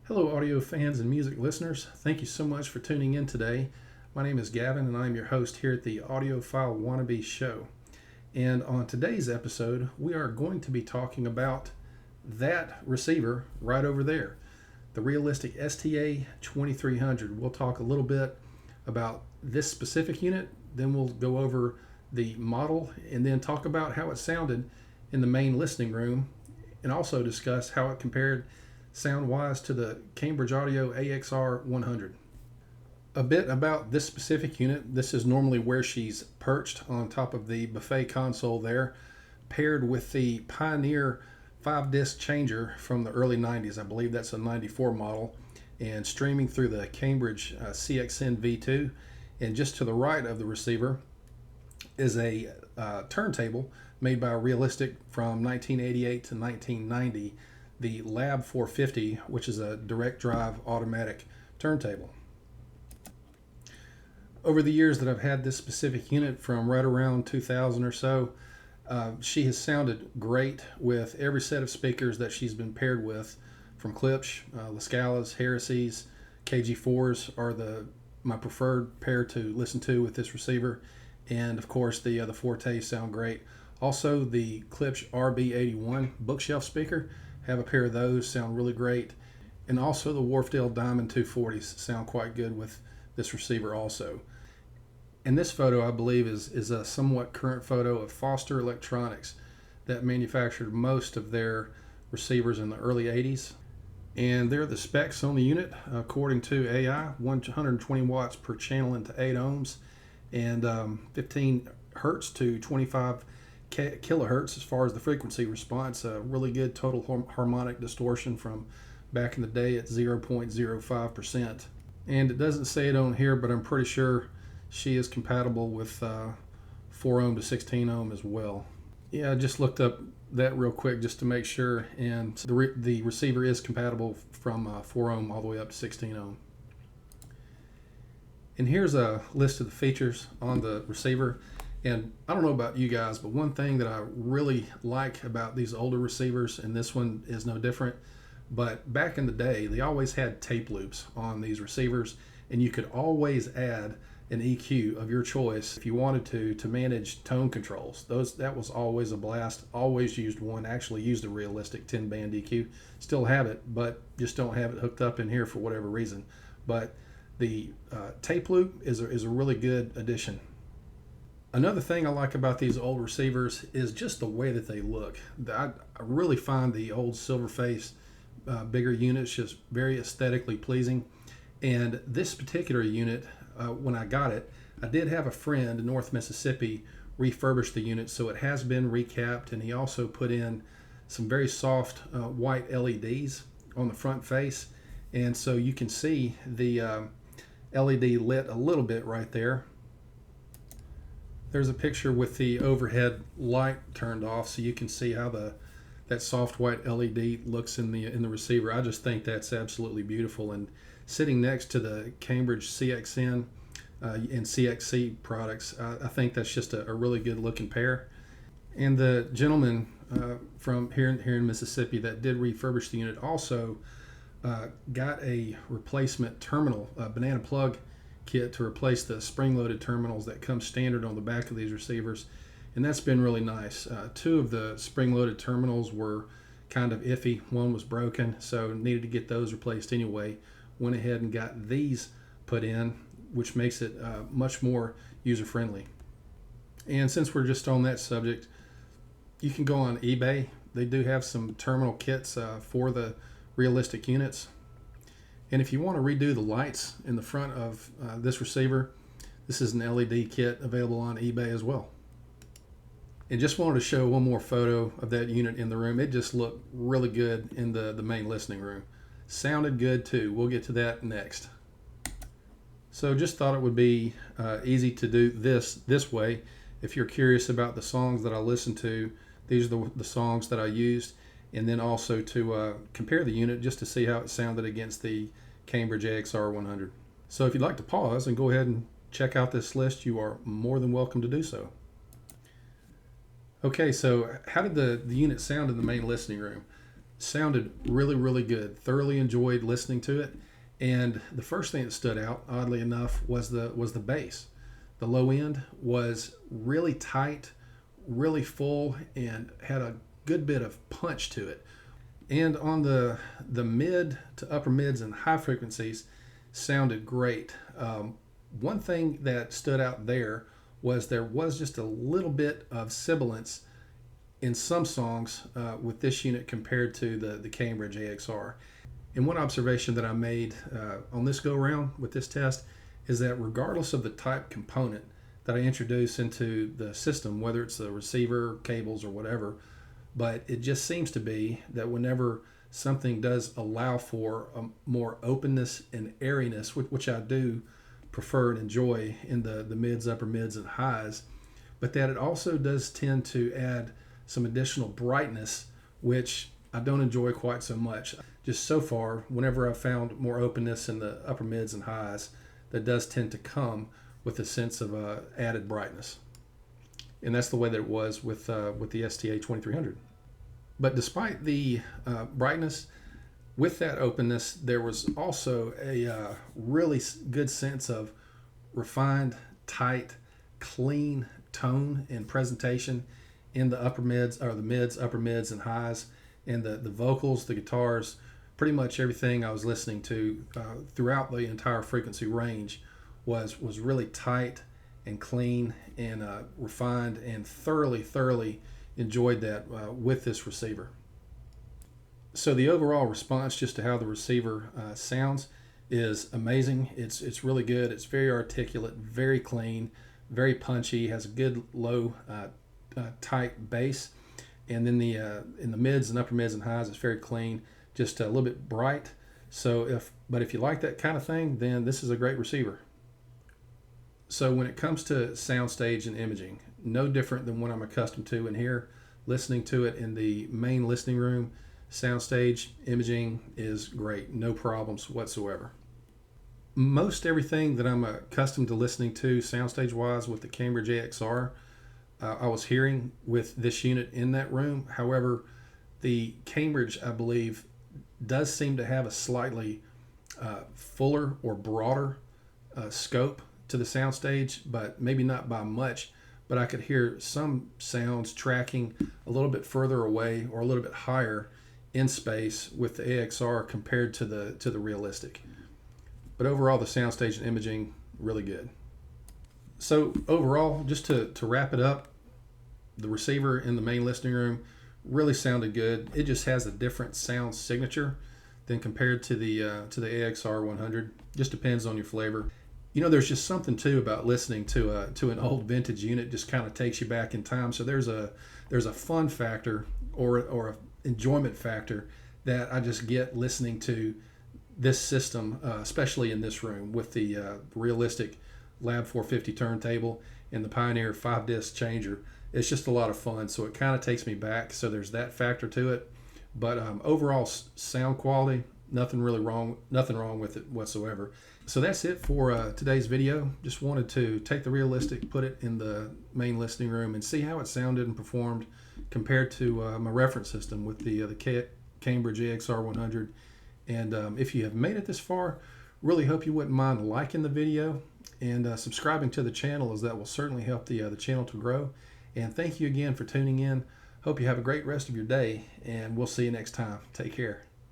Hello, audio fans and music listeners. Thank you so much for tuning in today. My name is Gavin, and I'm your host here at the Audiophile Wannabe Show. And on today's episode, we are going to be talking about that receiver right over there, the realistic STA-2300. We'll talk a little bit about this specific unit, then we'll go over the model, and then talk about how it sounded in the main listening room, and also discuss how it compared sound-wise to the Cambridge AXR100. A bit about this specific unit. This is normally where she's perched on top of the buffet console there, paired with the Pioneer 5-disc changer from the early 90s. I believe that's a 94 model, and streaming through the Cambridge CXN V2. And just to the right of the receiver is a turntable made by Realistic from 1988 to 1990, the Lab 450, which is a direct drive automatic turntable. Over the years that I've had this specific unit, from right around 2000 or so, she has sounded great with every set of speakers that she's been paired with, from Klipsch, Lascalas, Heresies, KG4s are my preferred pair to listen to with this receiver, and of course the Forte sound great. Also, the Klipsch RB81 bookshelf speaker, have a pair of those, sound really great. And also the Wharfdale Diamond 240s sound quite good with this receiver also. And this photo, I believe, is a somewhat current photo of Foster Electronics that manufactured most of their receivers in the early 80s. And they're the specs on the unit, according to AI: 120 watts per channel into 8 ohms, and 15 hertz to 25 kilohertz as far as the frequency response. A really good total harmonic distortion from back in the day at 0.05%. And it doesn't say it on here, but I'm pretty sure she is compatible with 4 ohm to 16 ohm as well. Yeah, I just looked up that real quick just to make sure, and the receiver is compatible from 4 ohm all the way up to 16 ohm. And here's a list of the features on the receiver. And I don't know about you guys, but one thing that I really like about these older receivers, and this one is no different, but back in the day, they always had tape loops on these receivers, and you could always add an EQ of your choice if you wanted to manage tone controls. That was always a blast. Always used one. Actually used a Realistic 10-band EQ. Still have it, but just don't have it hooked up in here for whatever reason. But the tape loop is a really good addition. Another thing I like about these old receivers is just the way that they look. I really find the old silver face bigger units just very aesthetically pleasing. And this particular unit, when I got it, I did have a friend in North Mississippi refurbish the unit, so it has been recapped, and he also put in some very soft white LEDs on the front face, and so you can see the LED lit a little bit right there. There's a picture with the overhead light turned off, so you can see how that soft white LED looks in the receiver. I just think that's absolutely beautiful. And sitting next to the Cambridge CXN and CXC products, I think that's just a really good looking pair. And the gentleman from here in Mississippi that did refurbish the unit also got a replacement terminal, banana plug kit to replace the spring-loaded terminals that come standard on the back of these receivers, and that's been really nice. 2 of the spring-loaded terminals were kind of iffy. One was broken, so needed to get those replaced anyway. Went ahead and got these put in, which makes it much more user-friendly. And since we're just on that subject, you can go on eBay. They do have some terminal kits for the Realistic units. And if you want to redo the lights in the front of this receiver, this is an LED kit available on eBay as well. And just wanted to show one more photo of that unit in the room. It just looked really good in the main listening room. Sounded good too. We'll get to that next. So just thought it would be easy to do this way. If you're curious about the songs that I listen to, these are the songs that I used. And then also to compare the unit just to see how it sounded against the Cambridge AXR100. So if you'd like to pause and go ahead and check out this list, you are more than welcome to do so. Okay, so how did the unit sound in the main listening room? Sounded really, really good. Thoroughly enjoyed listening to it. And the first thing that stood out, oddly enough, was the bass. The low end was really tight, really full, and had a good bit of punch to it. And on the mid to upper mids and high frequencies, sounded great. One thing that stood out there was just a little bit of sibilance in some songs with this unit compared to the Cambridge AXR. And one observation that I made on this go round with this test is that regardless of the type component that I introduce into the system, whether it's the receiver, cables, or whatever, but it just seems to be that whenever something does allow for a more openness and airiness, which I do prefer and enjoy in the mids, upper mids, and highs, but that it also does tend to add some additional brightness, which I don't enjoy quite so much. Just so far, whenever I've found more openness in the upper mids and highs, that does tend to come with a sense of added brightness. And that's the way that it was with the STA-2300. But despite the brightness, with that openness, there was also a really good sense of refined, tight, clean tone and presentation in the upper mids, or the mids, upper mids, and highs. And the vocals, the guitars, pretty much everything I was listening to throughout the entire frequency range was really tight and clean and refined, and thoroughly enjoyed that with this receiver. So the overall response just to how the receiver sounds is amazing. It's really good. It's very articulate, very clean, very punchy, has a good low tight bass. And then in the mids and upper mids and highs, it's very clean, just a little bit bright. So if you like that kind of thing, then this is a great receiver. So when it comes to Soundstage and imaging, no different than what I'm accustomed to in here, listening to it in the main listening room. Soundstage imaging is great, no problems whatsoever. Most everything that I'm accustomed to listening to Soundstage wise with the Cambridge AXR, I was hearing with this unit in that room. However, the Cambridge, I believe, does seem to have a slightly fuller or broader scope to the Soundstage, but maybe not by much. But I could hear some sounds tracking a little bit further away or a little bit higher in space with the AXR compared to the realistic. But overall, the Soundstage and imaging, really good. So overall, just to wrap it up, the receiver in the main listening room really sounded good. It just has a different sound signature than compared to the AXR100. Just depends on your flavor. You know, there's just something too about listening to an old vintage unit. Just kind of takes you back in time. So there's a fun factor or a enjoyment factor that I just get listening to this system, especially in this room with the realistic Lab 450 turntable and the Pioneer 5-disc changer. It's just a lot of fun, so it kind of takes me back. So there's that factor to it. But overall sound quality, nothing wrong with it whatsoever. So that's it for today's video. Just wanted to take the realistic, put it in the main listening room, and see how it sounded and performed compared to my reference system with the Cambridge AXR100. And if you have made it this far, really hope you wouldn't mind liking the video and subscribing to the channel, as that will certainly help the channel to grow. And thank you again for tuning in. Hope you have a great rest of your day, and we'll see you next time. Take care.